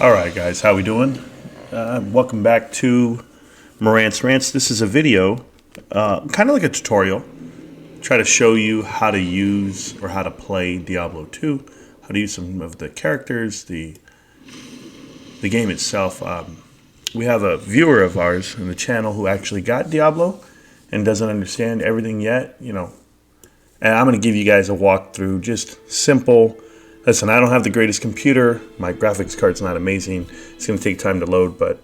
Alright guys, how we doing? Welcome back to Morant's Rants. This is a video, kind of like a tutorial. Try to show you how to use or how to play Diablo 2, how to use some of the characters, the game itself. We have a viewer of ours in the channel who actually got Diablo and doesn't understand everything yet, and I'm going to give you guys a walkthrough, just simple. Listen, I don't have the greatest computer. My graphics card's not amazing. It's going to take time to load, but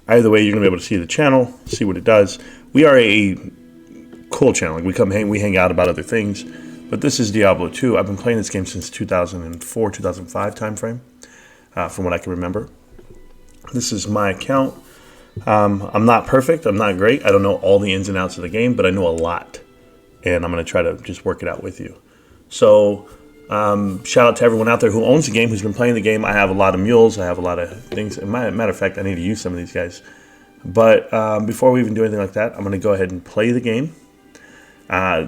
either way, you're going to be able to see the channel, see what it does. We are a cool channel. Like we hang out about other things, but this is Diablo 2. I've been playing this game since 2004, 2005 timeframe, from what I can remember. This is my account. I'm not perfect. I'm not great. I don't know all the ins and outs of the game, but I know a lot, and I'm going to try to just work it out with you. So, shout out to everyone out there who owns the game, who's been playing the game. I have a lot of mules. I have a lot of things. Matter of fact, I need to use some of these guys. But before we even do anything like that, I'm going to go ahead and play the game.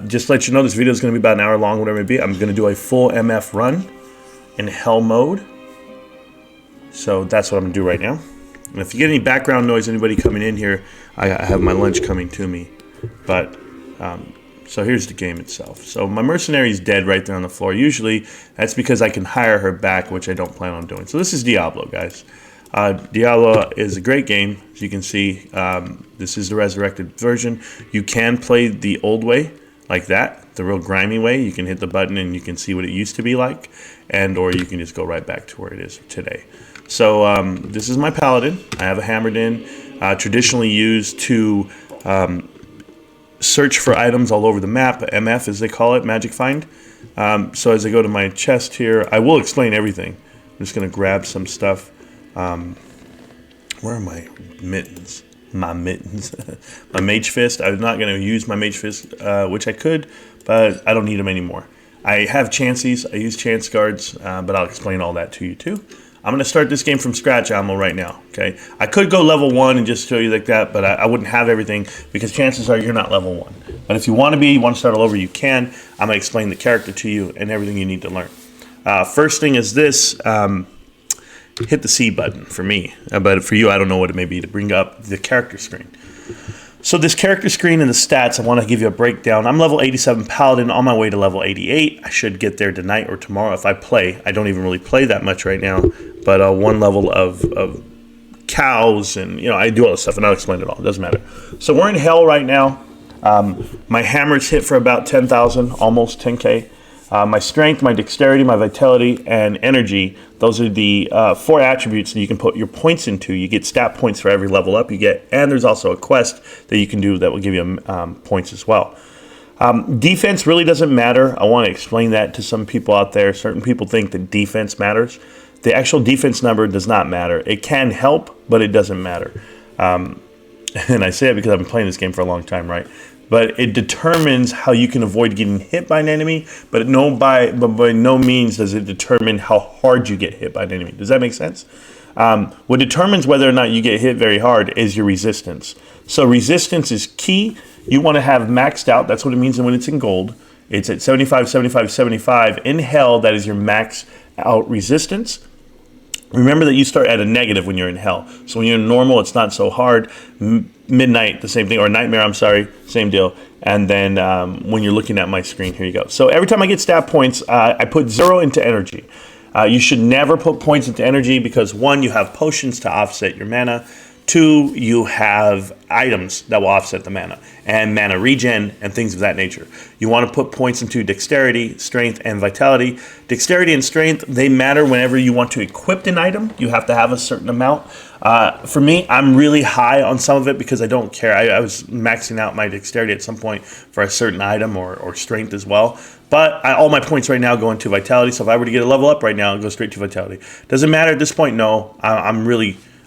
Just to let you know, this video is going to be about an hour long, whatever it may be. I'm going to do a full MF run in hell mode. So that's what I'm going to do right now. And if you get any background noise, anybody coming in here, I have my lunch coming to me. But so here's the game itself. So my Mercenary is dead right there on the floor. Usually that's because I can hire her back, which I don't plan on doing. So this is Diablo, guys. Diablo is a great game. As you can see, this is the Resurrected version. You can play the old way, like that, the real grimy way. You can hit the button and you can see what it used to be like, or you can just go right back to where it is today. So this is my Paladin. I have a hammered in, traditionally used to search for items all over the map, MF as they call it, Magic Find. So as I go to my chest here, I will explain everything. I'm just going to grab some stuff. Where are my mittens? My mittens. My Mage Fist. I'm not going to use my Mage Fist, which I could, but I don't need them anymore. I have chances. I use chance guards, but I'll explain all that to you too. I'm going to start this game from scratch ammo right now, okay? I could go level 1 and just show you like that, but I wouldn't have everything because chances are you're not level 1. But if you want to start all over, you can. I'm going to explain the character to you and everything you need to learn. First thing is this, hit the C button for me. But for you, I don't know what it may be, to bring up the character screen. So this character screen and the stats, I want to give you a breakdown. I'm level 87 Paladin, on my way to level 88. I should get there tonight or tomorrow if I play. I don't even really play that much right now, but one level of cows and, I do all this stuff, and I'll explain it all. It doesn't matter. So we're in hell right now. My hammer's hit for about 10,000, almost 10K. My strength, my dexterity, my vitality, and energy, those are the 4 attributes that you can put your points into. You get stat points for every level up you get, and there's also a quest that you can do that will give you points as well. Defense really doesn't matter. I want to explain that to some people out there. Certain people think that defense matters. The actual defense number does not matter. It can help, but it doesn't matter. And I say it because I've been playing this game for a long time, right? But it determines how you can avoid getting hit by an enemy, but by no means does it determine how hard you get hit by an enemy. Does that make sense? What determines whether or not you get hit very hard is your resistance. So resistance is key. You want to have maxed out. That's what it means when it's in gold. It's at 75, 75, 75. In hell, that is your max out resistance. Remember that you start at a negative when you're in hell. So when you're in normal, it's not so hard. Midnight, the same thing, or nightmare, I'm sorry, same deal. And then when you're looking at my screen, here you go. So every time I get stat points, I put 0 into energy. You should never put points into energy because 1, you have potions to offset your mana. 2, you have items that will offset the mana and mana regen and things of that nature. You want to put points into dexterity, strength, and vitality. Dexterity and strength, they matter whenever you want to equip an item. You have to have a certain amount. For me, I'm really high on some of it because I don't care. I was maxing out my dexterity at some point for a certain item or strength as well. But all my points right now go into vitality. So if I were to get a level up right now, I'll go straight to vitality. Doesn't matter at this point, no.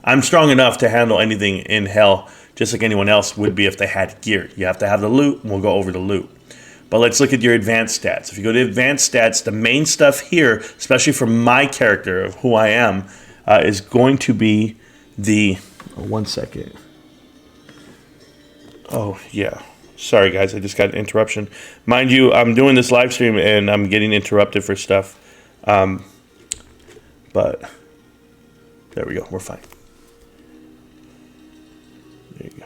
I'm strong enough to handle anything in hell, just like anyone else would be if they had gear. You have to have the loot, and we'll go over the loot. But let's look at your advanced stats. If you go to advanced stats, the main stuff here, especially for my character of who I am, is going to be the... Oh, 1 second. Oh, yeah. Sorry, guys. I just got an interruption. Mind you, I'm doing this live stream, and I'm getting interrupted for stuff. But There we go. We're fine. There you go.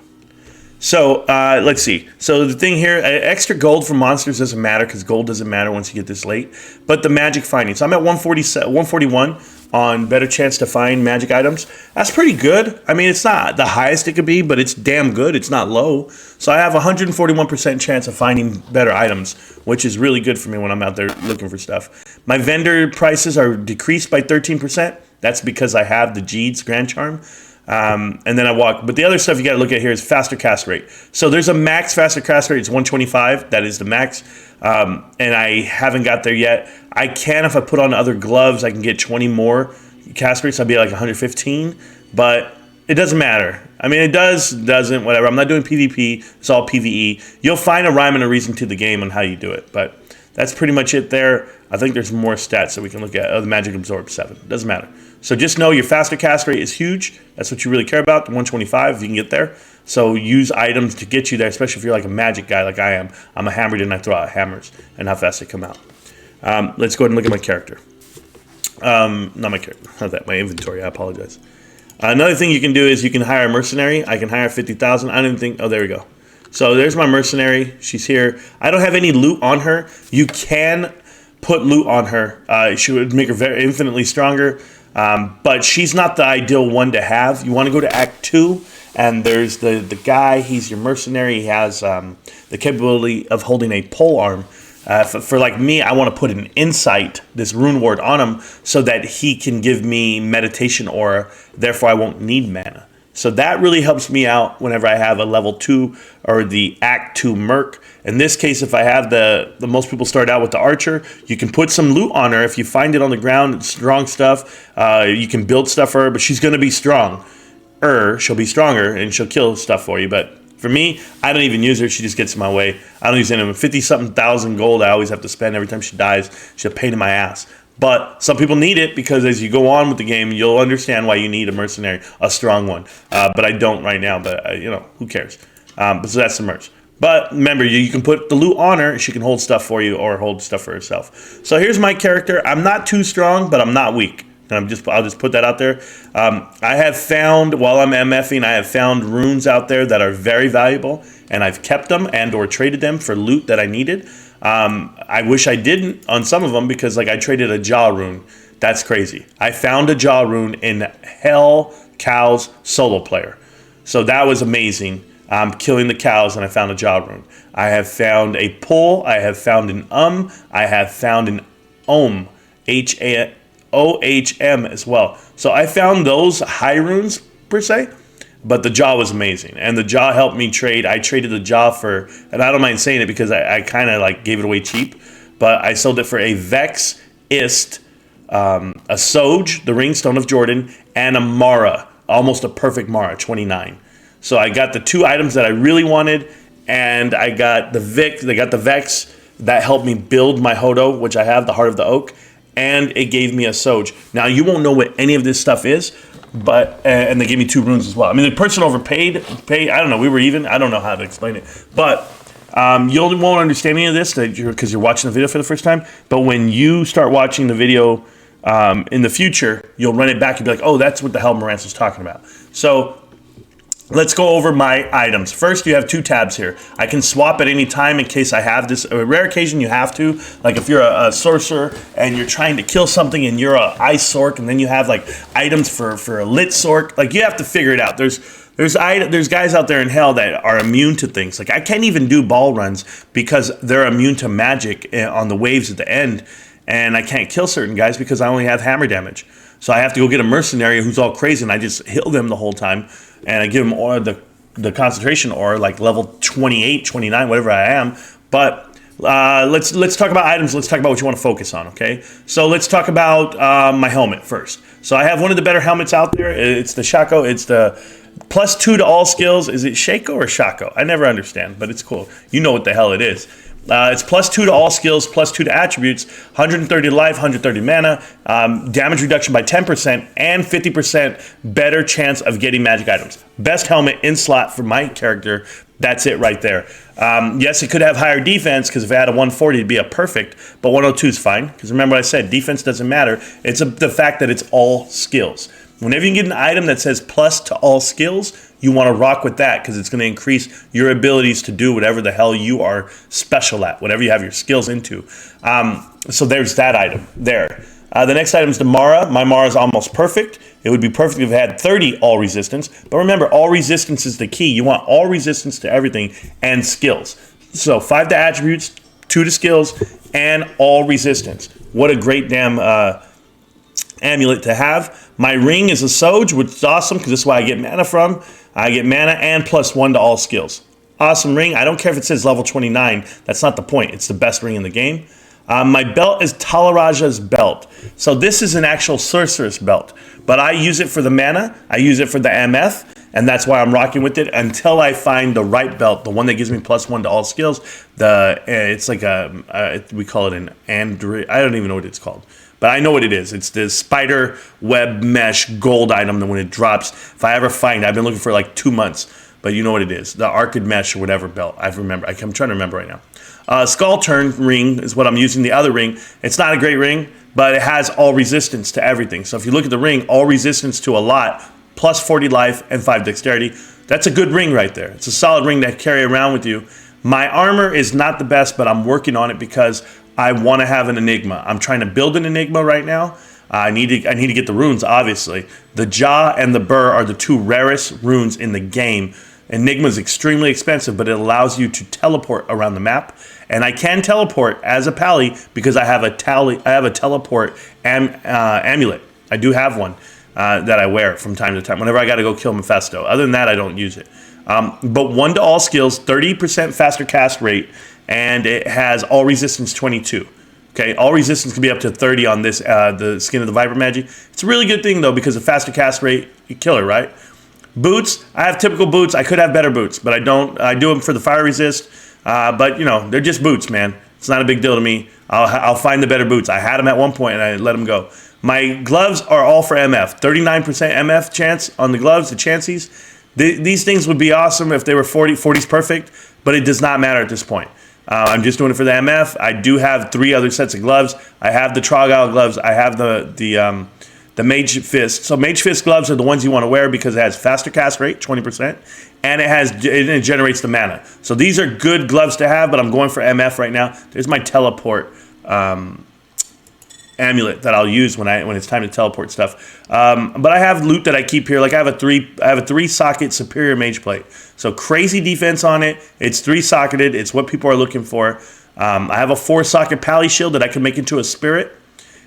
So let's see. So the thing here, extra gold for monsters doesn't matter because gold doesn't matter once you get this late. But the magic finding. So I'm at 141 on better chance to find magic items. That's pretty good. I mean, it's not the highest it could be, but it's damn good. It's not low. So I have 141% chance of finding better items, which is really good for me when I'm out there looking for stuff. My vendor prices are decreased by 13%. That's because I have the Jeed's Grand Charm. And then I walk. But the other stuff you got to look at here is faster cast rate. So there's a max faster cast rate. It's 125. That is the max. And I haven't got there yet. I can, if I put on other gloves, I can get 20 more cast rates. I'll be like 115. But it doesn't matter. I mean, it doesn't, whatever. I'm not doing PvP. It's all PvE. You'll find a rhyme and a reason to the game on how you do it. But that's pretty much it there. I think there's more stats that we can look at. Oh, the magic absorb 7. Doesn't matter. So just know your faster cast rate is huge. That's what you really care about, the 125 if you can get there. So use items to get you there, especially if you're like a magic guy like I am. I'm a hammered and I throw out hammers and how fast they come out. Let's go ahead and look at my character. Not my character, not that, my inventory, I apologize. Another thing you can do is you can hire a mercenary. I can hire 50,000. I don't even think, oh, there we go. So there's my mercenary. She's here. I don't have any loot on her. You can put loot on her. She would make her very infinitely stronger. But she's not the ideal one to have. You want to go to Act 2, and there's the guy. He's your mercenary. He has the capability of holding a pole arm. For like me, I want to put an insight, this rune ward on him, so that he can give me meditation aura. Therefore, I won't need mana. So that really helps me out whenever I have a level 2 or the Act 2 Merc. In this case, if I have the most people start out with the Archer, you can put some loot on her. If you find it on the ground, it's strong stuff. You can build stuff for her, but she's going to be strong. She'll be stronger, and she'll kill stuff for you. But for me, I don't even use her. She just gets in my way. I don't use any of them. 50-something thousand gold I always have to spend every time she dies. She's a pain in my ass. But some people need it because as you go on with the game, you'll understand why you need a mercenary, a strong one. But I don't right now, but who cares? But so that's the merch. But remember, you can put the loot on her. She can hold stuff for you or hold stuff for herself. So here's my character. I'm not too strong, but I'm not weak. And I'll just put that out there. I have found, while I'm MFing, I have found runes out there that are very valuable, and I've kept them and or traded them for loot that I needed. I wish I didn't on some of them because like I traded a jaw rune. That's crazy. I found a jaw rune in Hell Cows solo player. So that was amazing. Killing the cows and I found a jaw rune. I have found a pull. I have found an I have found an ohm. OHM as well. So I found those high runes per se. But the jaw was amazing, and the jaw helped me trade. I traded the jaw for, and I don't mind saying it because I kind of like gave it away cheap, but I sold it for a Vex Ist, a Soj, the Ringstone of Jordan, and a Mara, almost a perfect Mara, 29. So I got the two items that I really wanted, and I got the Vex that helped me build my Hodo, which I have, the Heart of the Oak, and it gave me a Soj. Now you won't know what any of this stuff is. But and they gave me 2 runes as well. I mean, the person overpaid. I don't know. We were even. I don't know how to explain it. But you won't understand any of this because you're watching the video for the first time. But when you start watching the video in the future, you'll run it back and be like, "Oh, that's what the hell Marantz was talking about." So let's go over my items. First, you have 2 tabs here. I can swap at any time in case I have this. A rare occasion, you have to. Like if you're a sorcerer and you're trying to kill something and you're a ice sorc, and then you have like items for a lit sorc. Like you have to figure it out. There's guys out there in hell that are immune to things. Like I can't even do ball runs because they're immune to magic on the waves at the end, and I can't kill certain guys because I only have hammer damage. So I have to go get a mercenary who's all crazy, and I just heal them the whole time. And I give them aura, the concentration aura, like level 28, 29, whatever I am. But let's talk about items. Let's talk about what you want to focus on, okay? So let's talk about my helmet first. So I have one of the better helmets out there. It's the Shaco. It's the +2 to all skills. Is it Shaco or Shaco? I never understand, but it's cool. You know what the hell it is. It's +2 to all skills, +2 to attributes, 130 life, 130 mana, damage reduction by 10%, and 50% better chance of getting magic items. Best helmet in slot for my character. That's it right there. Yes, it could have higher defense because if it had a 140, it'd be a perfect, but 102 is fine because remember what I said, defense doesn't matter. It's the fact that it's all skills. Whenever you get an item that says plus to all skills, you want to rock with that because it's going to increase your abilities to do whatever the hell you are special at, whatever you have your skills into. So there's that item there. The next item is the Mara. My Mara is almost perfect. It would be perfect if it had 30 all resistance. But remember, all resistance is the key. You want all resistance to everything and skills. So 5 to attributes, 2 to skills, and all resistance. What a great damn amulet to have. My ring is a Soj, which is awesome because this is where I get mana from. I get mana and +1 to all skills. Awesome ring. I don't care if it says level 29. That's not the point. It's the best ring in the game. My belt is Talaraja's belt. So this is an actual sorceress belt. But I use it for the mana. I use it for the MF. And that's why I'm rocking with it until I find the right belt, the one that gives me +1 to all skills. It's like we call it an Android. I don't even know what it's called. But I know what it is. It's the spider web mesh gold item that when it drops, if I ever find it, I've been looking for like 2 months. But you know what it is. The Arcade Mesh or whatever belt. I'm trying to remember right now. Skull Turn ring is what I'm using. The other ring, it's not a great ring, but it has all resistance to everything. So if you look at the ring, all resistance to a lot, +40 life and 5 dexterity. That's a good ring right there. It's a solid ring to carry around with you. My armor is not the best, but I'm working on it because I want to have an Enigma. I'm trying to build an Enigma right now. I need to get the runes, obviously. The Jaw and the Burr are the 2 rarest runes in the game. Enigma is extremely expensive, but it allows you to teleport around the map. And I can teleport as a pally because I have a teleport amulet. I do have one that I wear from time to time whenever I got to go kill Mephisto. Other than that, I don't use it. But 1 to all skills, 30% faster cast rate, and it has all resistance 22. Okay, all resistance can be up to 30 on this, the Skin of the Viper Magi. It's a really good thing though because the faster cast rate, you killer, right? Boots, I have typical boots. I could have better boots, but I don't. I do them for the fire resist. But you know, they're just boots, man. It's not a big deal to me. I'll find the better boots. I had them at one point and I let them go. My gloves are all for MF. 39% MF chance on the gloves, the chances. These things would be awesome if they were 40. 40's perfect, but it does not matter at this point. I'm just doing it for the MF. I do have 3 other sets of gloves. I have the Troggle gloves. I have the Mage Fist. So Mage Fist gloves are the ones you want to wear because it has faster cast rate, 20%, and it generates the mana. So these are good gloves to have, but I'm going for MF right now. There's my teleport amulet that I'll use when it's time to teleport stuff. But I have loot that I keep here. Like I have a 3 socket superior mage plate. So crazy defense on it. It's 3 socketed. It's what people are looking for. I have a 4 socket pally shield that I can make into a spirit.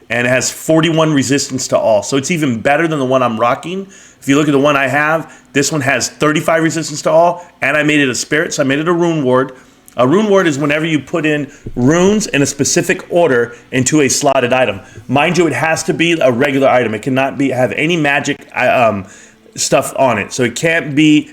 And it has 41 resistance to all. So it's even better than the one I'm rocking. If you look at the one I have, this one has 35 resistance to all, and I made it a spirit, so I made it a rune ward. A rune ward is whenever you put in runes in a specific order into a slotted item. Mind you, it has to be a regular item. It cannot have any magic stuff on it. So it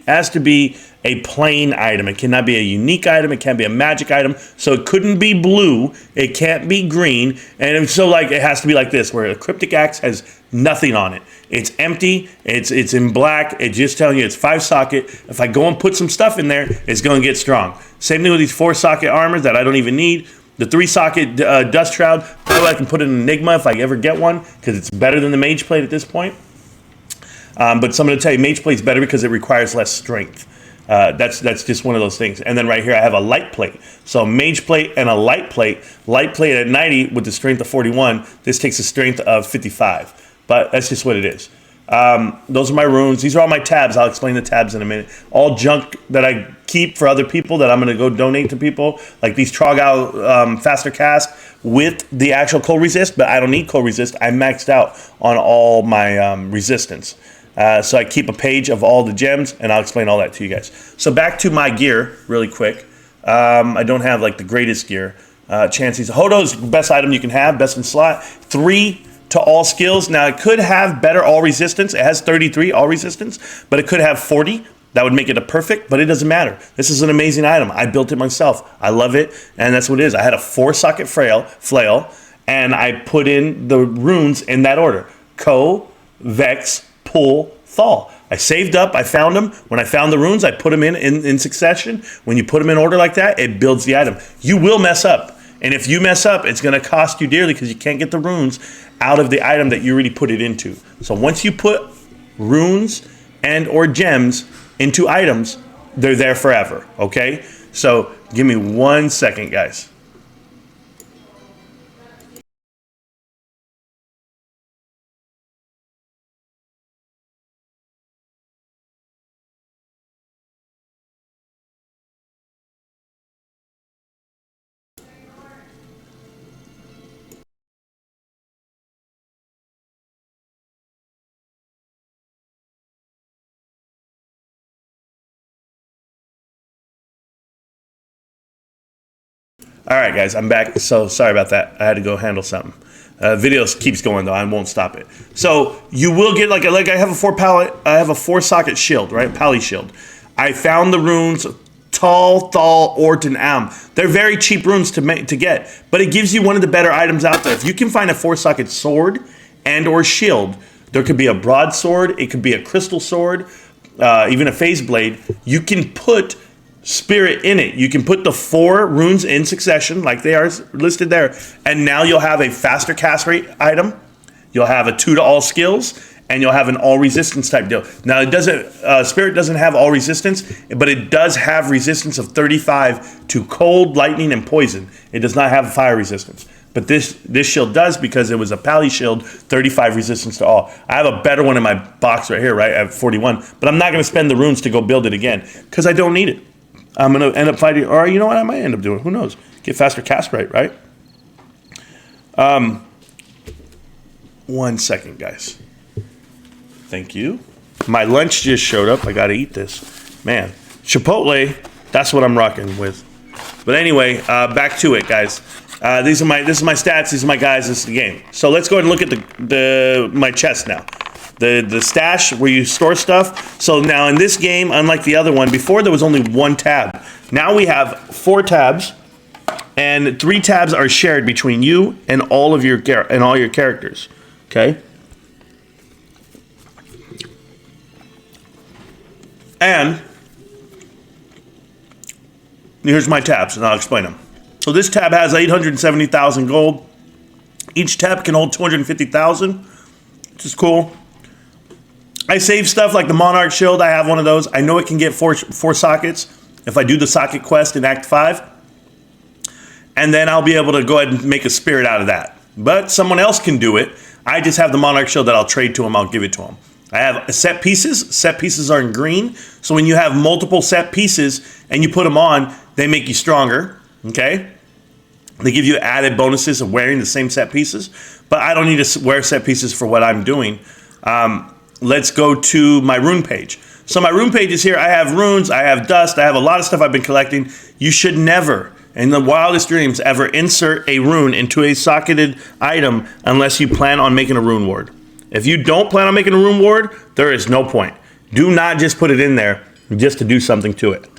has to be a plain item. It cannot be a unique item. It can't be a magic item. So it couldn't be blue. It can't be green. And so like it has to be like this, where a cryptic axe has nothing on it. It's empty. It's in black. It's just telling you it's 5 socket. If I go and put some stuff in there, it's going to get strong. Same thing with these 4 socket armors that I don't even need. The 3 socket dust shroud, probably I can put in an Enigma if I ever get one, because it's better than the mage plate at this point. But so I'm going to tell you, mage plate's better because it requires less strength. That's just one of those things. And then right here I have a light plate. So mage plate and a light plate. Light plate at 90 with the strength of 41. This takes a strength of 55. But that's just what it is. Those are my runes. These are all my tabs. I'll explain the tabs in a minute. All junk that I keep for other people that I'm going to go donate to people. Like these Troggle faster cast with the actual cold resist. But I don't need cold resist. I'm maxed out on all my resistance. So I keep a page of all the gems, and I'll explain all that to you guys. So back to my gear really quick. I don't have like the greatest gear. Chances. Hodo's best item you can have, best in slot. 3 to all skills. Now it could have better all resistance. It has 33 all resistance, but it could have 40. That would make it a perfect, but it doesn't matter. This is an amazing item. I built it myself. I love it, and that's what it is. I had a 4 socket flail, and I put in the runes in that order. Ko, Vex, Pull, Thaw. I saved up, I found them. When I found the runes, I put them in succession. When you put them in order like that, it builds the item. You will mess up. And if you mess up, it's going to cost you dearly because you can't get the runes out of the item that you already put it into. So once you put runes and or gems into items, they're there forever, okay? So give me 1 second, guys. All right, guys, I'm back. So sorry about that. I had to go handle something. Video keeps going though. I won't stop it. So you will get like I have a 4-socket shield, right? Pally shield. I found the runes Tal, Thal, Ort, and Am. They're very cheap runes to get, but it gives you one of the better items out there. If you can find a 4-socket sword and or shield, there could be a broadsword, it could be a crystal sword, even a phase blade. You can put spirit in it. You can put the 4 runes in succession like they are listed there, and now you'll have a faster cast rate item, you'll have a 2 to all skills, and you'll have an all resistance type deal. Now it doesn't spirit doesn't have all resistance, but it does have resistance of 35 to cold, lightning, and poison. It does not have fire resistance, but this shield does, because it was a pally shield, 35 resistance to all. I have a better one in my box right here, right? I have 41, but I'm not going to spend the runes to go build it again because I don't need it. I'm going to end up fighting, or you know what, I might end up doing, who knows, get faster cast rate, right? 1 second, guys. Thank you. My lunch just showed up. I got to eat this. Man, Chipotle, that's what I'm rocking with. But anyway, back to it, guys. This is my stats, these are my guys, this is the game. So let's go ahead and look at my chest now. The stash where you store stuff. So now in this game, unlike the other one, before there was only 1 tab. Now we have 4 tabs, and 3 tabs are shared between you and all your characters. Okay. And here's my tabs, and I'll explain them. So this tab has 870,000 gold. Each tab can hold 250,000, which is cool. I save stuff like the Monarch Shield. I have one of those. I know it can get 4 sockets if I do the socket quest in Act 5. And then I'll be able to go ahead and make a spirit out of that. But someone else can do it. I just have the Monarch Shield that I'll trade to him. I'll give it to him. I have set pieces. Set pieces are in green. So when you have multiple set pieces and you put them on, they make you stronger. Okay? They give you added bonuses of wearing the same set pieces. But I don't need to wear set pieces for what I'm doing. Let's go to my rune page. So my rune page is here. I have runes, I have dust, I have a lot of stuff I've been collecting. You should never, in the wildest dreams, ever insert a rune into a socketed item unless you plan on making a rune ward. If you don't plan on making a rune ward, there is no point. Do not just put it in there just to do something to it.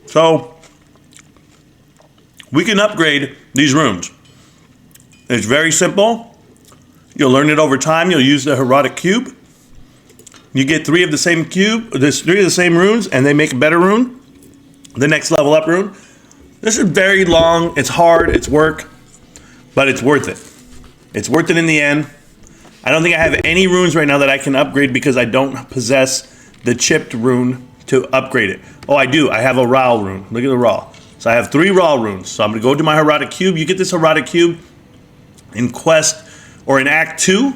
So we can upgrade these runes. It's very simple. You'll learn it over time. You'll use the Heroic Cube. You get 3 of the same cube, there's 3 of the same runes, and they make a better rune. The next level up rune. This is very long, it's hard, it's work, but it's worth it. It's worth it in the end. I don't think I have any runes right now that I can upgrade because I don't possess the chipped rune to upgrade it. Oh, I do. I have a Raw rune. Look at the Raw. So I have 3 Raw runes. So I'm going to go to my Heroic Cube. You get this Heroic Cube in Quest, or in Act 2,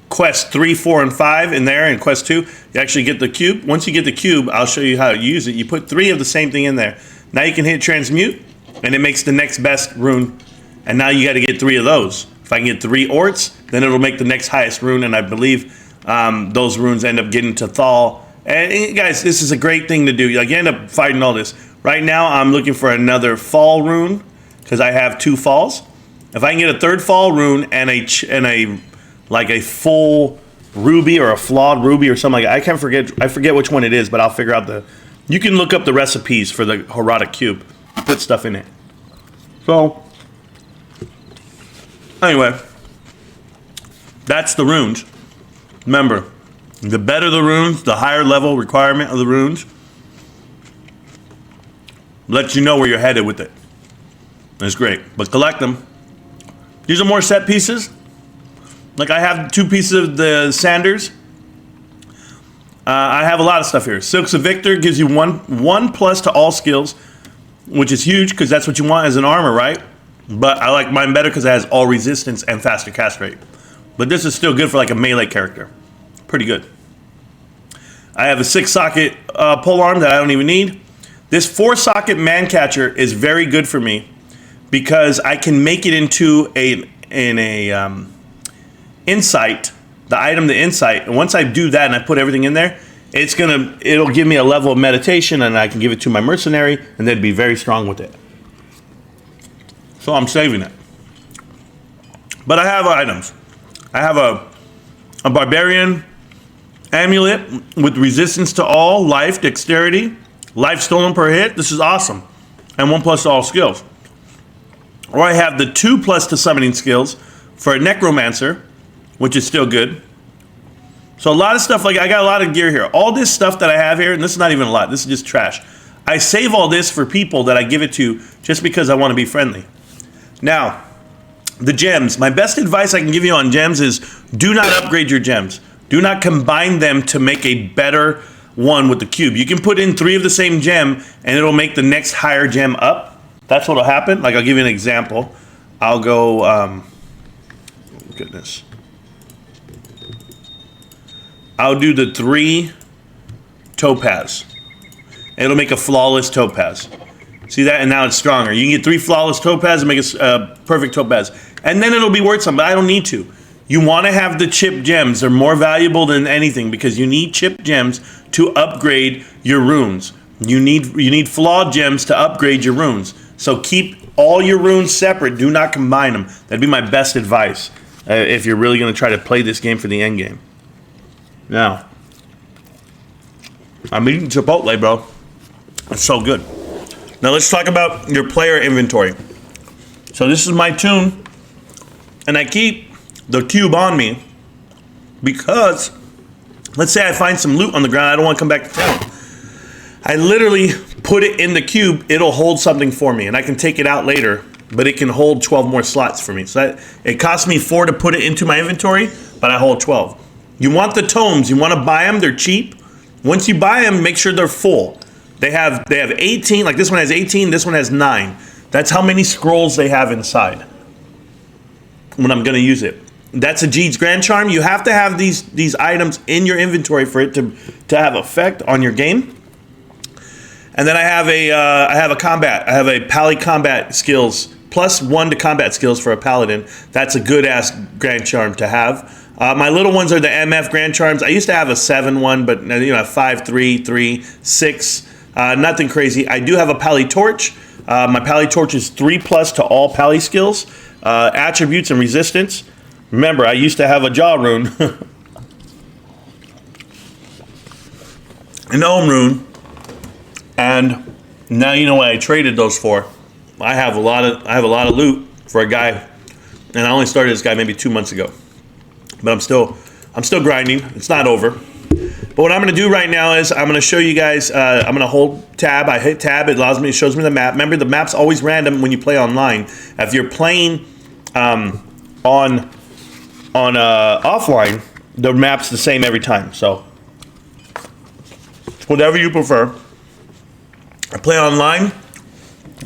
Quest 3, 4, and 5 in there. In Quest 2, you actually get the cube. Once you get the cube, I'll show you how to use it. You put 3 of the same thing in there. Now you can hit Transmute, and it makes the next best rune. And now you got to get 3 of those. If I can get 3 Orts, then it'll make the next highest rune, and I believe those runes end up getting to Thal. And guys, this is a great thing to do. Like, you end up fighting all this. Right now, I'm looking for another Fall rune, because I have 2 Falls. If I can get a 3rd Fall rune and a full ruby or a flawed ruby or something like that, I forget which one it is, but I'll figure out you can look up the recipes for the Heroic Cube, put stuff in it. So anyway, that's the runes. Remember, the better the runes, the higher level requirement of the runes lets you know where you're headed with it. It's great, but collect them. These are more set pieces. Like I have 2 pieces of the Sanders. I have a lot of stuff here. Silks of Victor gives you one plus to all skills, which is huge because that's what you want as an armor, right? But I like mine better because it has all resistance and faster cast rate. But this is still good for like a melee character. Pretty good. I have a 6-socket pole arm that I don't even need. This 4-socket man catcher is very good for me because I can make it into an insight. The item, the insight, and once I do that and I put everything in there, it'll give me a level of meditation, and I can give it to my mercenary, and they'd be very strong with it. So I'm saving it. But I have items. I have a barbarian amulet with resistance to all, life, dexterity, life stolen per hit. This is awesome, and 1 plus to all skills. Or I have the 2 plus to summoning skills for a necromancer, which is still good. So a lot of stuff, like I got a lot of gear here. All this stuff that I have here, and this is not even a lot, this is just trash. I save all this for people that I give it to just because I want to be friendly. Now, the gems. My best advice I can give you on gems is do not upgrade your gems. Do not combine them to make a better one with the cube. You can put in 3 of the same gem and it'll make the next higher gem up. That's what'll happen. Like I'll give you an example. I'll go, goodness. I'll do the 3 topaz. It'll make a flawless topaz. See that? And now it's stronger. You can get 3 flawless topaz and make a perfect topaz. And then it'll be worth something, but I don't need to. You want to have the chip gems. They're more valuable than anything because you need chip gems to upgrade your runes. You need flawed gems to upgrade your runes. So keep all your runes separate. Do not combine them. That'd be my best advice if you're really going to try to play this game for the end game. Now, I'm eating Chipotle, bro. It's so good. Now let's talk about your player inventory. So this is my tune, and I keep the cube on me because, let's say I find some loot on the ground, I don't want to come back to town. I literally put it in the cube, it'll hold something for me, and I can take it out later, but it can hold 12 more slots for me. So it cost me 4 to put it into my inventory, but I hold 12. You want the tomes, you want to buy them, they're cheap. Once you buy them, make sure they're full. They have 18, like this one has 18, this one has 9. That's how many scrolls they have inside when I'm going to use it. That's a Jeed's Grand Charm. You have to have these items in your inventory for it to have effect on your game. And then I have a combat. I have a pally combat skills, +1 to combat skills for a paladin. That's a good ass Grand Charm to have. My little ones are the MF Grand Charms. I used to have a 7 one, but 5, 3, 3, 6. Nothing crazy. I do have a Pally Torch. My Pally Torch is 3+ to all Pally skills, attributes, and resistance. Remember, I used to have a Jaw rune, an Ohm rune, and now you know what I traded those for. I have a lot of loot for a guy, and I only started this guy maybe 2 months ago. But I'm still grinding. It's not over. But what I'm going to do right now is I'm going to show you guys. I'm going to hold tab. I hit tab. It shows me the map. Remember, the map's always random when you play online. If you're playing on offline, the map's the same every time. So whatever you prefer. I play online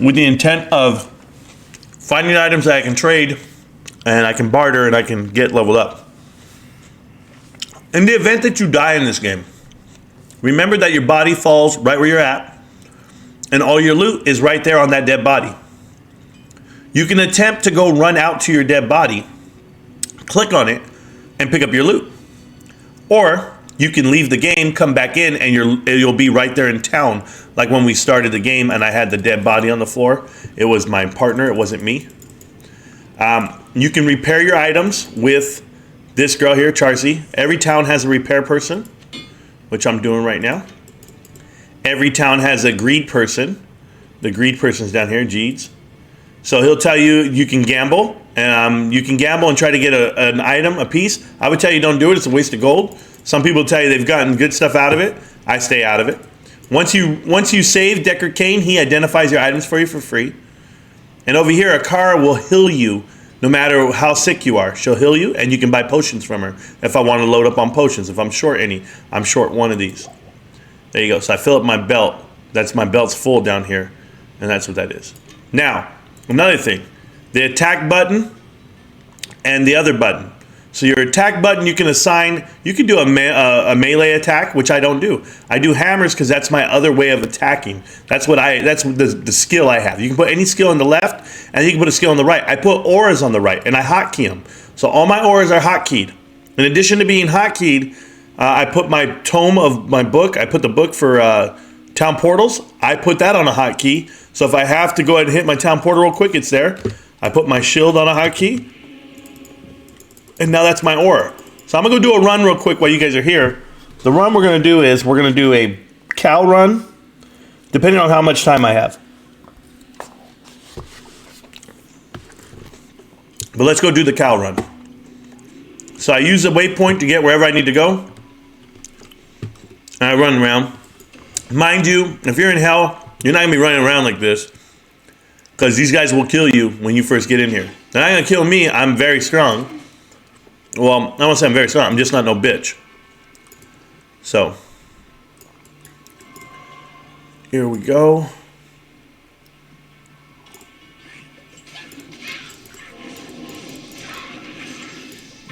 with the intent of finding items that I can trade and I can barter and I can get leveled up. In the event that you die in this game, remember that your body falls right where you're at, and all your loot is right there on that dead body. You can attempt to go run out to your dead body, click on it, and pick up your loot. Or you can leave the game, come back in, and you'll be right there in town. Like when we started the game and I had the dead body on the floor. It was my partner, it wasn't me. You can repair your items with this girl here, Charcy. Every town has a repair person, which I'm doing right now. Every town has a greed person. The greed person's down here, Jeeds. So he'll tell you you can gamble, and you can gamble and try to get an item, a piece. I would tell you don't do it. It's a waste of gold. Some people tell you they've gotten good stuff out of it. I stay out of it. Once you save Deckard Cain, he identifies your items for you for free. And over here, a car will heal you. no matter how sick you are. She'll heal you, and you can buy potions from her. If I want to load up on potions, if I'm short any, I'm short one of these. There you go. So I fill up my belt. My belt's full down here, and that's what that is. Now, another thing, the attack button and the other button. So your attack button, you can assign, you can do a melee attack, which I don't do. I do hammers because that's my other way of attacking. That's the skill I have. You can put any skill on the left, and you can put a skill on the right. I put auras on the right, and I hotkey them. So all my auras are hotkeyed. In addition to being hotkeyed, I put my tome of my book, I put the book for town portals, I put that on a hotkey. So if I have to go ahead and hit my town portal real quick, it's there. I put my shield on a hotkey. And now that's my aura. So I'm going to go do a run real quick while you guys are here. The run we're going to do is we're going to do a cow run, depending on how much time I have. But let's go do the cow run. So I use the waypoint to get wherever I need to go. And I run around. Mind you, if you're in hell, you're not going to be running around like this. Because these guys will kill you when you first get in here. They're not going to kill me. I'm very strong. Well, I won't say I'm very strong. I'm just not no bitch. So, here we go.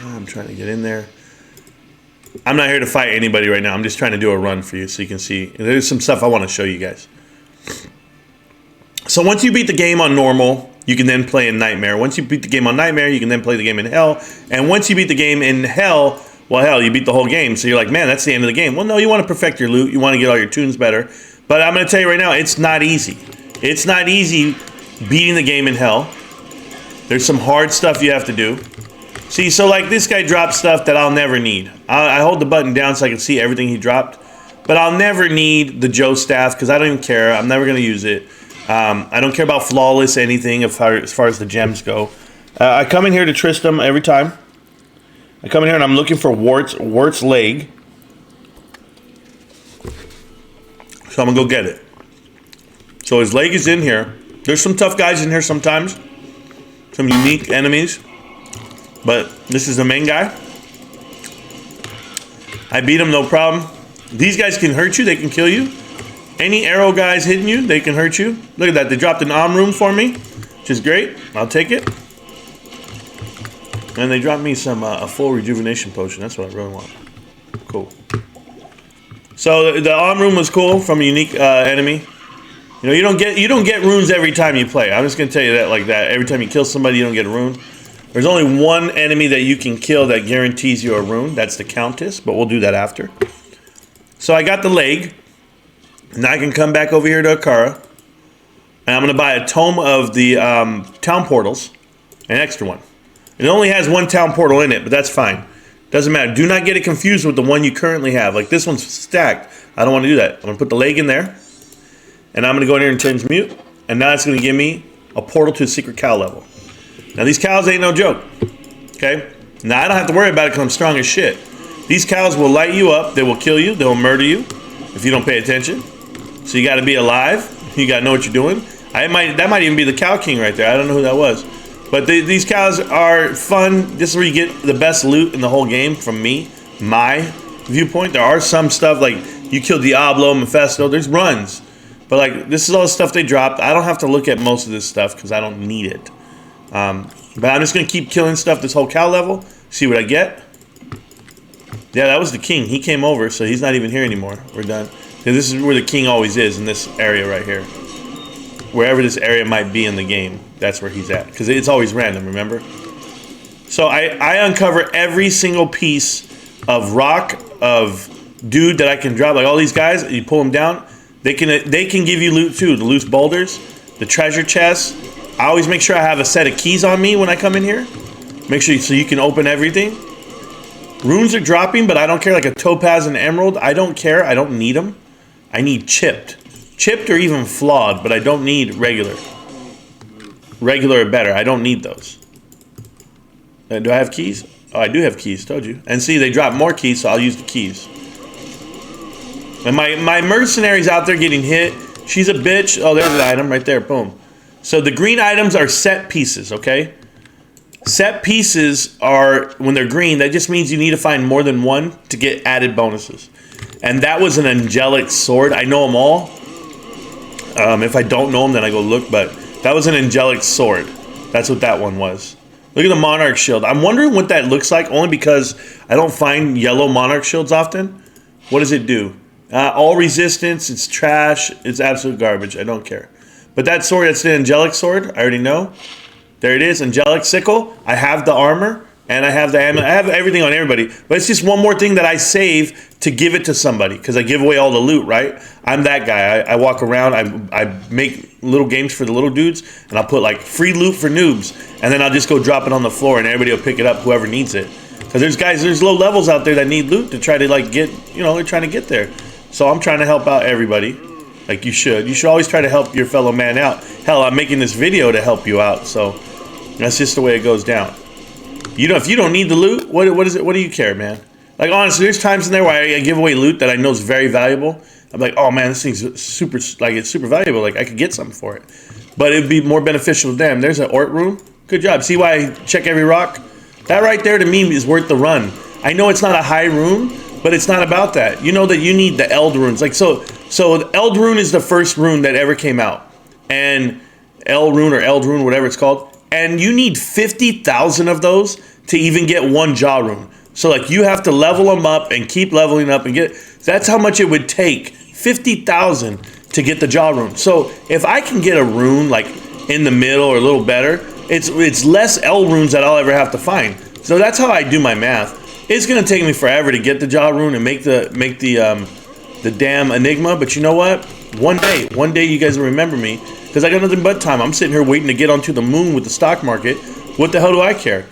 I'm trying to get in there. I'm not here to fight anybody right now. I'm just trying to do a run for you so you can see. There's some stuff I want to show you guys. So once you beat the game on normal, you can then play in Nightmare. Once you beat the game on Nightmare, you can then play the game in Hell. And once you beat the game in Hell, well, hell, you beat the whole game. So you're like, man, that's the end of the game. Well, no, you want to perfect your loot. You want to get all your tunes better. But I'm going to tell you right now, it's not easy. It's not easy beating the game in Hell. There's some hard stuff you have to do. See, so like this guy dropped stuff that I'll never need. I hold the button down so I can see everything he dropped. But I'll never need the Joe staff because I don't even care. I'm never going to use it. I don't care about flawless anything as far as the gems go. I come in here to Tristram every time. I come in here and I'm looking for Wart's leg. So I'm going to go get it. So his leg is in here. There's some tough guys in here sometimes. Some unique enemies. But this is the main guy. I beat him, no problem. These guys can hurt you. They can kill you. Any arrow guys hitting you, they can hurt you. Look at that. They dropped an arm room for me, which is great. I'll take it. And they dropped me some a full rejuvenation potion. That's what I really want. Cool. So the arm room was cool from a unique enemy. You know, you don't get runes every time you play. I'm just gonna tell you that like that. Every time you kill somebody, you don't get a rune. There's only one enemy that you can kill that guarantees you a rune. That's the Countess, but we'll do that after. So I got the leg. Now I can come back over here to Akara. And I'm going to buy a tome of the town portals. An extra one. It only has one town portal in it, but that's fine. Doesn't matter. Do not get it confused with the one you currently have. Like this one's stacked. I don't want to do that. I'm going to put the leg in there. And I'm going to go in here and transmute. And now it's going to give me a portal to a secret cow level. Now these cows ain't no joke. Okay? Now I don't have to worry about it because I'm strong as shit. These cows will light you up. They will kill you. They will murder you if you don't pay attention. So you got to be alive. You got to know what you're doing. That might even be the Cow King right there. I don't know who that was. But these cows are fun. This is where you get the best loot in the whole game from me, my viewpoint. There are some stuff like you kill Diablo, Mephisto. There's runs. But like this is all the stuff they dropped. I don't have to look at most of this stuff because I don't need it. But I'm just going to keep killing stuff this whole cow level. See what I get. Yeah, that was the king. He came over, so he's not even here anymore. We're done. This is where the king always is, in this area right here. Wherever this area might be in the game, that's where he's at. Because it's always random, remember? So I uncover every single piece of rock, of dude that I can drop. Like all these guys, you pull them down, they can give you loot too. The loose boulders, the treasure chests. I always make sure I have a set of keys on me when I come in here. Make sure so you can open everything. Runes are dropping, but I don't care. Like a topaz and emerald, I don't care. I don't need them. I need chipped. Chipped or even flawed, but I don't need regular. Regular or better. I don't need those. Do I have keys? Oh, I do have keys, told you. And see, they drop more keys, so I'll use the keys. And my mercenary's out there getting hit. She's a bitch. Oh, there's an item right there. Boom. So the green items are set pieces, okay? Set pieces are, when they're green, that just means you need to find more than one to get added bonuses. And that was an angelic sword. I know them all. If I don't know them, then I go look, but that was an angelic sword. That's what that one was. Look at the Monarch shield. I'm wondering what that looks like, only because I don't find yellow Monarch shields often. What does it do? All resistance, it's trash, it's absolute garbage. I don't care. But that sword, that's the angelic sword. I already know. There it is, angelic sickle. I have the armor, and I have the ammo. I have everything on everybody. But it's just one more thing that I save to give it to somebody, because I give away all the loot, right? I'm that guy. I walk around, I make little games for the little dudes, and I'll put like free loot for noobs, and then I'll just go drop it on the floor, and everybody will pick it up, whoever needs it. Because there's low levels out there that need loot to try to like get, they're trying to get there. So I'm trying to help out everybody. Like you should. You should always try to help your fellow man out. Hell, I'm making this video to help you out, so that's just the way it goes down. If you don't need the loot, what is it? What do you care, man? Like honestly, there's times in there where I give away loot that I know is very valuable. I'm like, oh man, this thing's super, like it's super valuable. Like I could get something for it, but it'd be more beneficial to them. There's an Ort room. Good job. See why I check every rock? That right there to me is worth the run. I know it's not a high rune, but it's not about that. You know that you need the Eld runes. Like so the Eld rune is the first rune that ever came out, and Eld rune, whatever it's called. And you need 50,000 of those to even get one jaw rune. So like you have to level them up and keep leveling up and get. That's how much it would take. 50,000 to get the jaw rune. So if I can get a rune like in the middle or a little better, it's less L runes that I'll ever have to find. So that's how I do my math. It's gonna take me forever to get the jaw rune and make the damn enigma. But you know what? One day you guys will remember me. Because I got nothing but time. I'm sitting here waiting to get onto the moon with the stock market. What the hell do I care?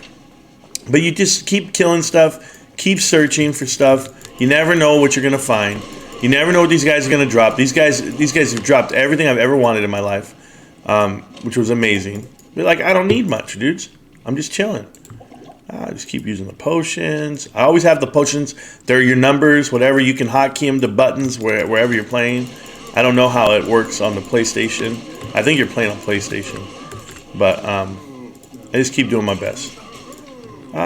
But you just keep killing stuff. Keep searching for stuff. You never know what you're going to find. You never know what these guys are going to drop. These guys have dropped everything I've ever wanted in my life. Which was amazing. But like, I don't need much, dudes. I'm just chilling. I just keep using the potions. I always have the potions. They're your numbers. Whatever. You can hotkey them to buttons wherever you're playing. I don't know how it works on the PlayStation. I think you're playing on PlayStation. But I just keep doing my best.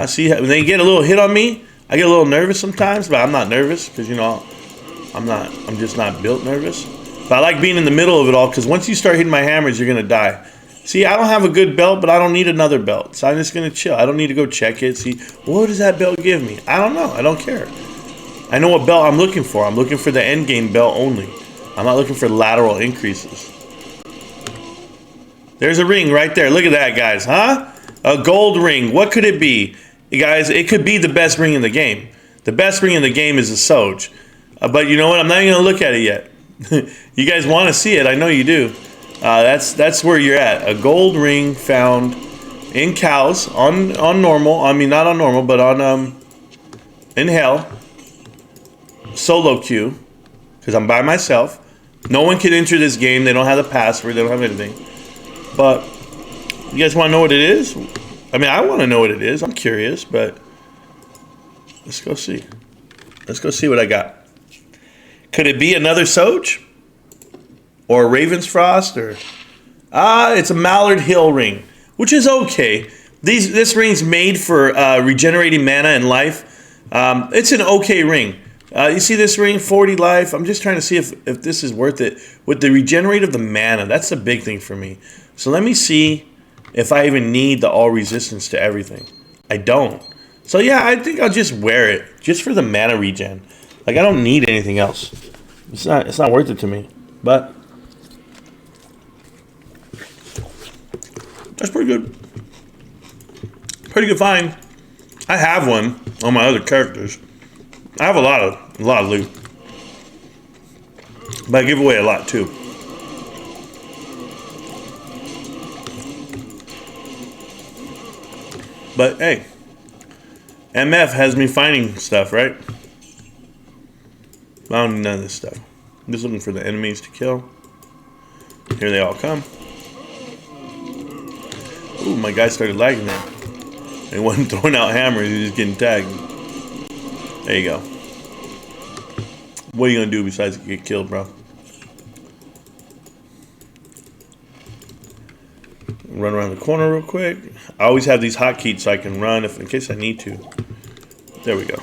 See, when they get a little hit on me, I get a little nervous sometimes, but I'm not nervous because, I'm just not built nervous. But I like being in the middle of it all because once you start hitting my hammers, you're going to die. See, I don't have a good belt, but I don't need another belt. So I'm just going to chill. I don't need to go check it. See, what does that belt give me? I don't know. I don't care. I know what belt I'm looking for. I'm looking for the end game belt only. I'm not looking for lateral increases. There's a ring right there. Look at that, guys. Huh? A gold ring. What could it be? Guys, it could be the best ring in the game. The best ring in the game is a Soj. But you know what? I'm not even going to look at it yet. You guys want to see it. I know you do. That's where you're at. A gold ring found in cows on normal. I mean, not on normal, but on in hell. Solo queue. Because I'm by myself. No one can enter this game. They don't have the password. They don't have anything. But you guys want to know what it is? I mean, I want to know what it is. I'm curious, but let's go see. Let's go see what I got. Could it be another Soj? Or Raven's Frost? Or it's a Mallard Hill ring, which is okay. This ring's made for regenerating mana and life. It's an okay ring. You see this ring, 40 life. I'm just trying to see if this is worth it. With the regenerate of the mana, that's the big thing for me. So let me see if I even need the all resistance to everything. I don't. So yeah, I think I'll just wear it. Just for the mana regen. Like, I don't need anything else. It's not worth it to me. But that's pretty good. Pretty good find. I have one on my other characters. I have a lot of loot. But I give away a lot too. But hey, MF has me finding stuff, right? I don't need none of this stuff. I'm just looking for the enemies to kill. Here they all come. Ooh, my guy started lagging there. He wasn't throwing out hammers, he was just getting tagged. There you go. What are you gonna do besides get killed, bro? Run around the corner real quick. I always have these hotkeys so I can run if in case I need to. There we go.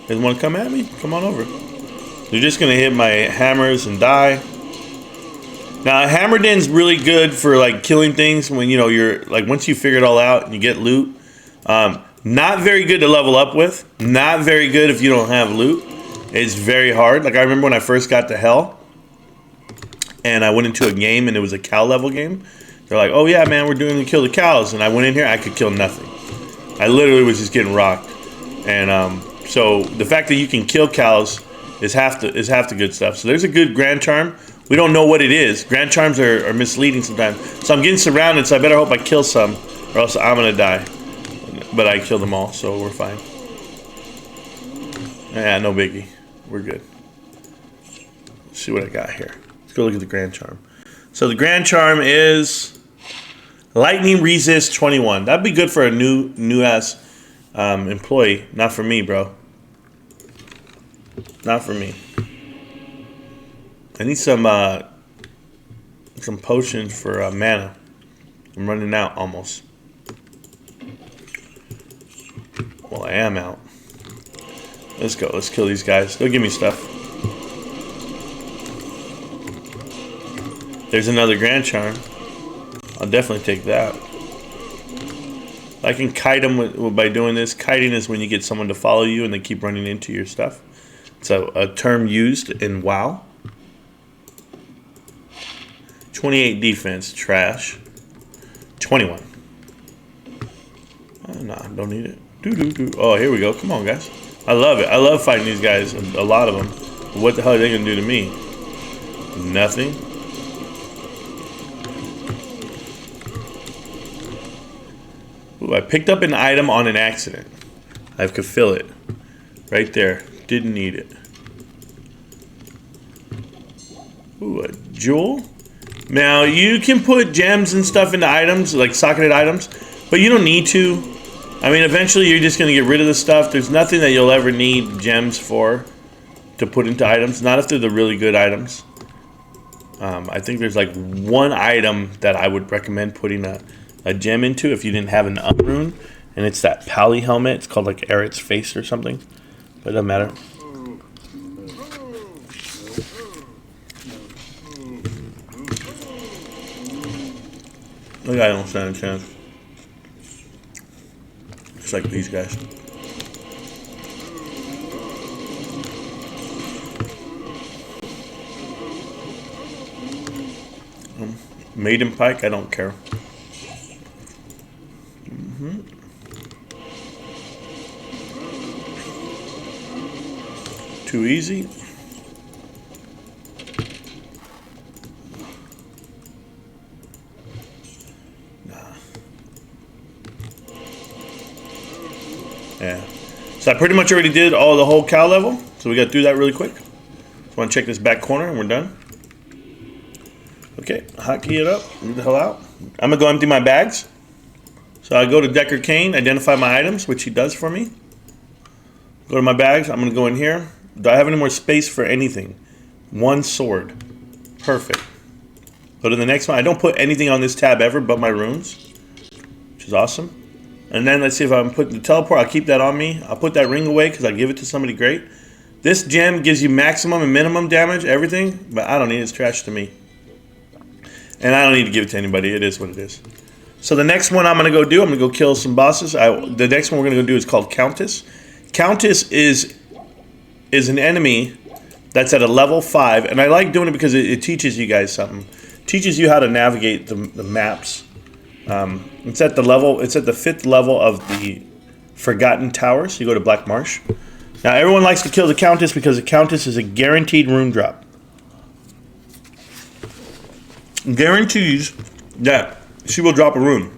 You guys want to come at me? Come on over. You're just gonna hit my hammers and die. Now, Hammerden's really good for like killing things when you're like once you figure it all out and you get loot. Not very good to level up with. Not very good if you don't have loot. It's very hard. Like I remember when I first got to Hell, and I went into a game and it was a cow level game. They're like, "Oh yeah, man, we're doing to kill the cows," and I went in here, I could kill nothing. I literally was just getting rocked, and so the fact that you can kill cows is half the good stuff. So there's a good Grand Charm. We don't know what it is. Grand Charms are misleading sometimes. So I'm getting surrounded, so I better hope I kill some, or else I'm gonna die. But I killed them all, so we're fine. Yeah, no biggie. We're good. Let's see what I got here. Let's go look at the Grand Charm. So the Grand Charm is Lightning Resist 21. That'd be good for a new ass employee. Not for me, bro. Not for me. I need some potions for mana. I'm running out almost. Well, I am out. Let's go. Let's kill these guys. They'll give me stuff. There's another Grand Charm. I'll definitely take that. I can kite them by doing this. Kiting is when you get someone to follow you and they keep running into your stuff. It's a term used in WoW. 28 defense, trash. 21. Oh, nah, don't need it. Oh, here we go. Come on, guys. I love it. I love fighting these guys. A lot of them. What the hell are they gonna do to me? Nothing. Ooh, I picked up an item on an accident. I could fill it. Right there. Didn't need it. Ooh, a jewel. Now, you can put gems and stuff into items, like socketed items, but you don't need to. I mean, eventually you're just going to get rid of the stuff. There's nothing that you'll ever need gems for to put into items, not if they're the really good items. I think there's like one item that I would recommend putting a gem into if you didn't have an rune, and it's that Pally helmet. It's called like Eret's Face or something, but it doesn't matter. Look, I don't stand a chance. Just like these guys. Maiden Pike, I don't care. Too easy. Yeah. So I pretty much already did the whole cow level. So we got to do that really quick. Just want to check this back corner and we're done. Okay, hotkey it up. Get the hell out. I'm going to go empty my bags. So I go to Decker Kane, identify my items, which he does for me. Go to my bags. I'm going to go in here. Do I have any more space for anything? One sword. Perfect. Go to the next one. I don't put anything on this tab ever but my runes, which is awesome. And then let's see if I'm putting the teleport. I'll keep that on me. I'll put that ring away because I'll give it to somebody great. This gem gives you maximum and minimum damage, everything, but I don't need it. It's trash to me. And I don't need to give it to anybody. It is what it is. So the next one I'm going to go do, I'm going to go kill some bosses. The next one we're going to go do is called Countess. Countess is an enemy that's at a level 5. And I like doing it because it teaches you guys something. It teaches you how to navigate the maps. It's at the 5th level of the Forgotten Towers. You go to Black Marsh. Now everyone likes to kill the Countess because the Countess is a guaranteed rune drop. Guarantees that she will drop a rune.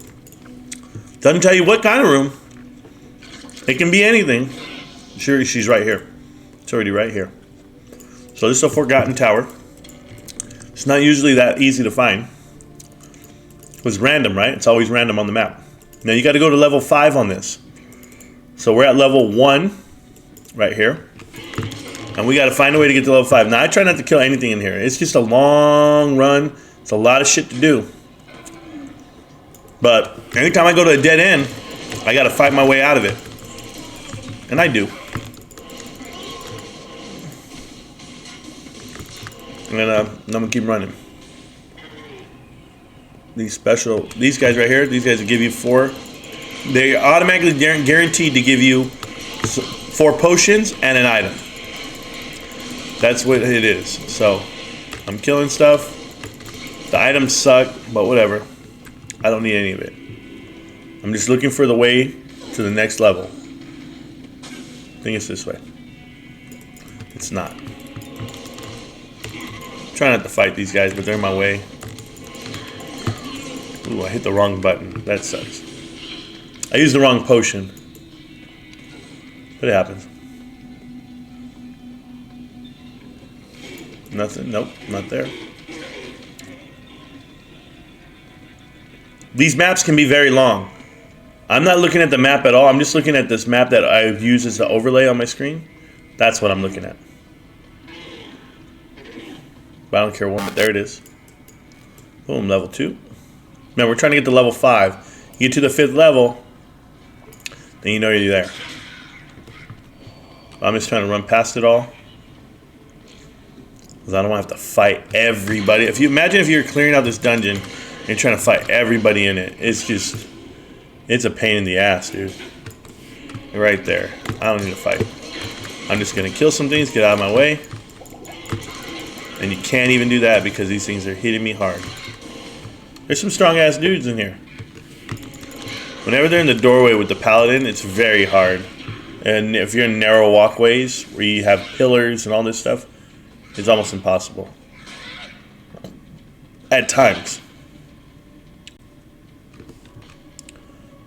Doesn't tell you what kind of rune. It can be anything. Sure, she's right here. It's already right here. So this is a Forgotten Tower. It's not usually that easy to find. It was random, right? It's always random on the map. Now you got to go to level 5 on this. So we're at level 1 right here. And we got to find a way to get to level 5. Now I try not to kill anything in here. It's just a long run. It's a lot of shit to do. But anytime I go to a dead end, I gotta fight my way out of it. And I do. And I'm gonna keep running. These guys right here, these guys will give you 4. They automatically guaranteed to give you 4 potions and an item. That's what it is. So, I'm killing stuff. The items suck, but whatever. I don't need any of it. I'm just looking for the way to the next level. I think it's this way. It's not. I'm trying not to fight these guys, but they're in my way. Ooh, I hit the wrong button. That sucks. I used the wrong potion. But it happens. Nothing. Nope, not there. These maps can be very long. I'm not looking at the map at all. I'm just looking at this map that I've used as the overlay on my screen. That's what I'm looking at. But I don't care what. There it is. Boom, level 2. Man, we're trying to get to level 5. You get to the 5th level, then you know you're there. I'm just trying to run past it all. Because I don't want to have to fight everybody. If you imagine if you're clearing out this dungeon and you're trying to fight everybody in it, it's a pain in the ass, dude. Right there. I don't need to fight. I'm just going to kill some things, get out of my way. And you can't even do that because these things are hitting me hard. There's some strong-ass dudes in here. Whenever they're in the doorway with the paladin, it's very hard. And if you're in narrow walkways where you have pillars and all this stuff, it's almost impossible. At times.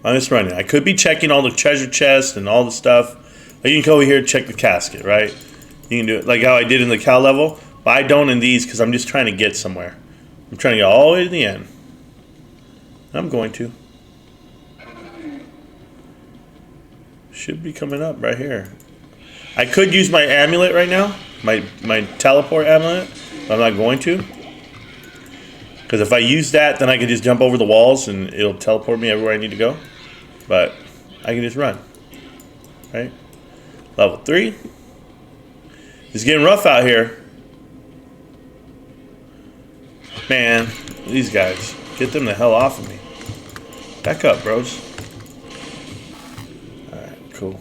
I'm just running. I could be checking all the treasure chests and all the stuff. Like you can go over here and check the casket, right? You can do it like how I did in the cow level. But I don't in these because I'm just trying to get somewhere. I'm trying to get all the way to the end. I'm going to. Should be coming up right here. I could use my amulet right now. My teleport amulet. But I'm not going to. Because if I use that, then I can just jump over the walls and it'll teleport me everywhere I need to go. But I can just run. Right? Level 3. It's getting rough out here. Man, these guys. Get them the hell off of me. Back up, bros. Alright, cool.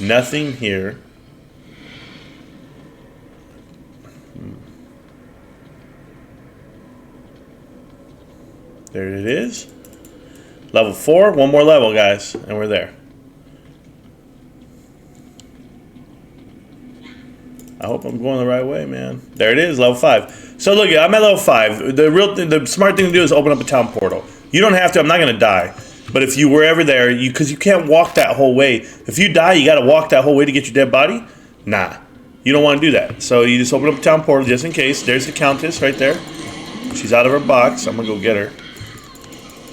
Nothing here. There it is. Level 4. One more level, guys. And we're there. I hope I'm going the right way, man. There it is, level 5. So look, I'm at level 5. The smart thing to do is open up a town portal. You don't have to. I'm not going to die. But if you were ever there, because you can't walk that whole way. If you die, you got to walk that whole way to get your dead body? Nah. You don't want to do that. So you just open up a town portal just in case. There's the Countess right there. She's out of her box. I'm going to go get her.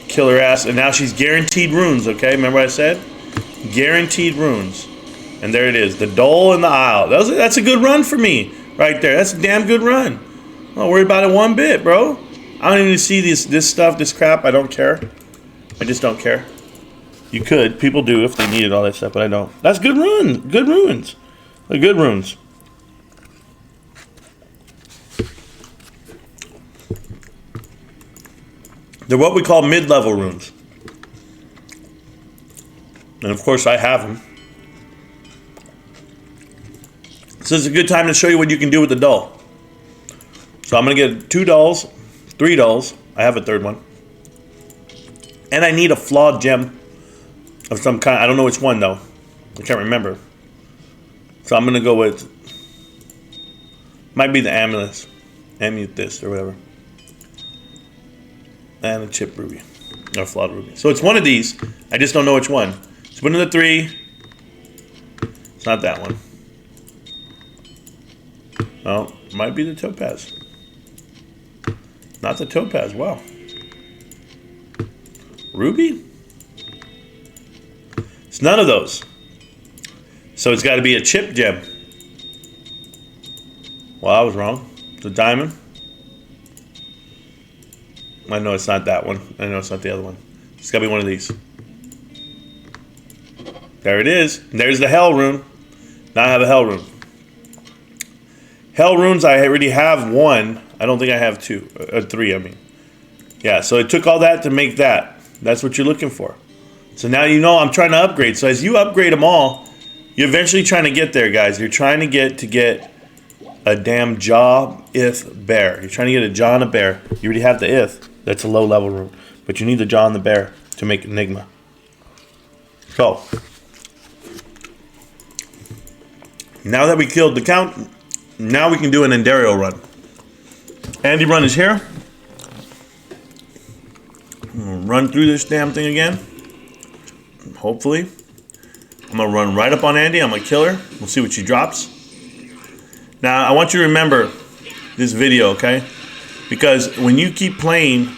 Kill her ass. And now she's guaranteed runes, okay? Remember what I said? Guaranteed runes. And there it is. The Dole in the Isle. That's a good run for me right there. That's a damn good run. I'm not worried about it one bit, bro. I don't even see this stuff, this crap. I don't care. I just don't care. You could. People do if they needed all that stuff, but I don't. That's good run. Good runes. They're good runes. They're what we call mid-level runes. And of course I have them. So it's a good time to show you what you can do with the dull. So I'm going to get 2 dulls, 3 dulls. I have a third one. And I need a flawed gem of some kind. I don't know which one though. I can't remember. So I'm going to go with, might be the amulet this or whatever. And a chip ruby, or flawed ruby. So it's one of these. I just don't know which one. So put in the 3. It's not that one. Oh, might be the topaz. Not the topaz. Wow. Ruby? It's none of those. So it's got to be a chip gem. Well, I was wrong. It's a diamond. I know it's not that one. I know it's not the other one. It's gotta be one of these. There it is. There's the Hell rune. Now I have a Hell rune. Hell runes, I already have one. I don't think I have two. Three, I mean. Yeah, so it took all that to make that. That's what you're looking for. So now you know I'm trying to upgrade. So as you upgrade them all, you're eventually trying to get there, guys. You're trying to get a damn jaw if bear. You're trying to get a jaw and a bear. You already have the if. That's a low level rune. But you need the jaw and the bear to make Enigma. So now that we killed the count, now we can do an Endario run. Andy run is here. I'm gonna run through this damn thing again. Hopefully. I'm gonna run right up on Andy. I'm gonna kill her. We'll see what she drops. Now, I want you to remember this video, okay? Because when you keep playing,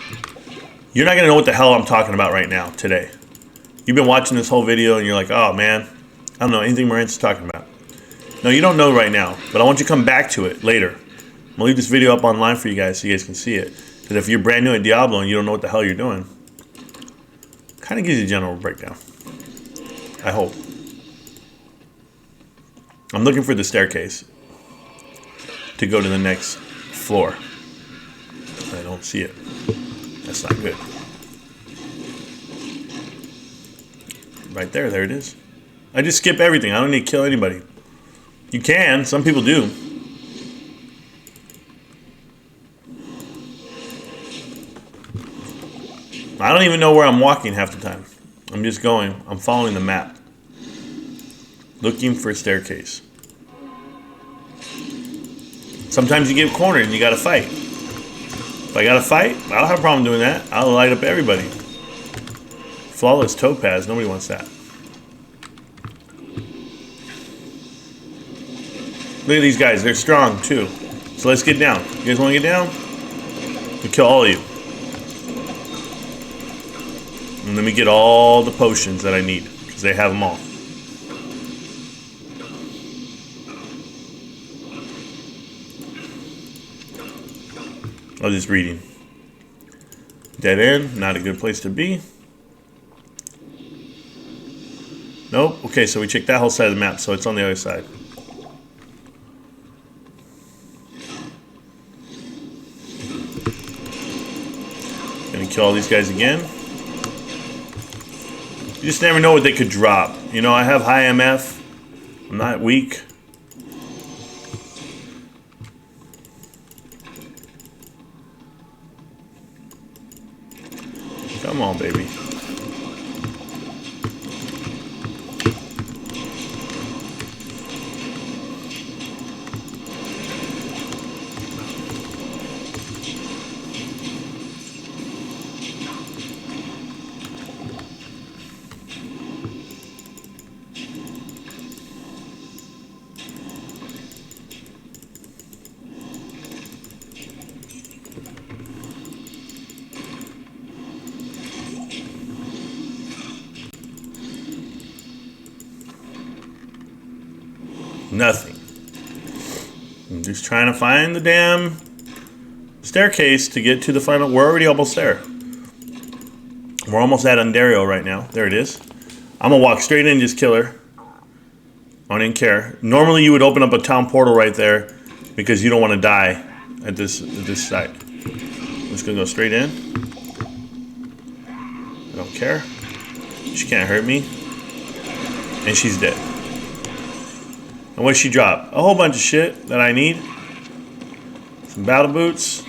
you're not gonna know what the hell I'm talking about right now, today. You've been watching this whole video and you're like, oh man, I don't know anything Marantz is talking about. No, you don't know right now, but I want you to come back to it later. I'm gonna leave this video up online for you guys so you guys can see it. Because if you're brand new at Diablo and you don't know what the hell you're doing, kind of gives you a general breakdown. I hope. I'm looking for the staircase to go to the next floor. I don't see it. That's not good. Right there, there it is. I just skip everything. I don't need to kill anybody. You can, some people do. I don't even know where I'm walking half the time. I'm just going, I'm following the map. Looking for a staircase. Sometimes you get cornered and you gotta fight. If I gotta fight, I don't have a problem doing that. I'll light up everybody. Flawless topaz, nobody wants that. Look at these guys, they're strong too. So let's get down. You guys wanna get down? We'll kill all of you. And let me get all the potions that I need, because they have them all. I was just reading. Dead end, not a good place to be. Nope. Okay, so we checked that whole side of the map, so it's on the other side. Gonna kill all these guys again. You just never know what they could drop. You know, I have high MF. I'm not weak. Come on, baby. Nothing. I'm just trying to find the damn staircase to get to the final. We're already almost there. We're almost at Undario right now. There it is. I'm gonna walk straight in and just kill her. I didn't care. Normally you would open up a town portal right there because you don't want to die at this site. I'm just gonna go straight in. I don't care. She can't hurt me. And she's dead. And what did she drop? A whole bunch of shit that I need. Some battle boots.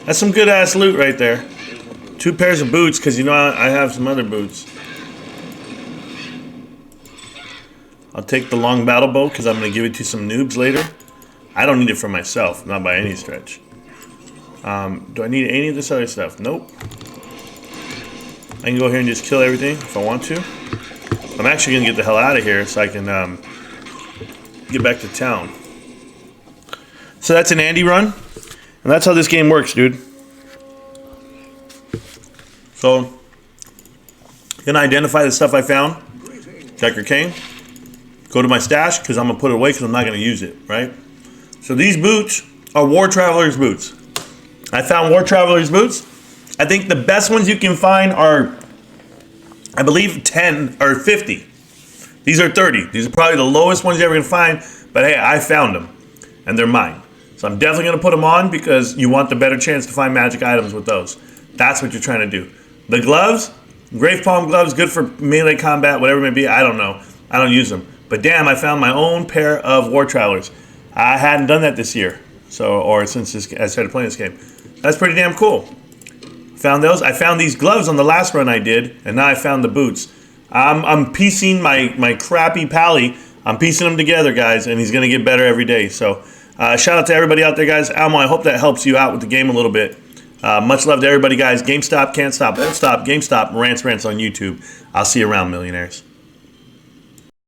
That's some good ass loot right there. 2 pairs of boots, because you know I have some other boots. I'll take the long battle bow because I'm going to give it to some noobs later. I don't need it for myself, not by any stretch. Do I need any of this other stuff? Nope. I can go here and just kill everything if I want to. I'm actually going to get the hell out of here so I can get back to town. So that's an Andy run. And that's how this game works, dude. So, I'm going to identify the stuff I found. Decker Cane. Go to my stash because I'm going to put it away because I'm not going to use it, right? So these boots are War Traveler's boots. I found War Traveler's boots. I think the best ones you can find are, I believe, 10 or 50. These are 30. These are probably the lowest ones you're ever going to find. But hey, I found them. And they're mine. So I'm definitely going to put them on because you want the better chance to find magic items with those. That's what you're trying to do. The gloves, Grave Palm gloves, good for melee combat, whatever it may be. I don't know. I don't use them. But damn, I found my own pair of War Travelers. I hadn't done that this year. Or since I started playing this game. That's pretty damn cool. Found those. I found these gloves on the last run I did. And now I found the boots. I'm piecing my crappy pally. I'm piecing them together, guys. And he's going to get better every day. So shout out to everybody out there, guys. Almo, I hope that helps you out with the game a little bit. Much love to everybody, guys. GameStop, can't stop, won't stop. GameStop, rants on YouTube. I'll see you around, millionaires.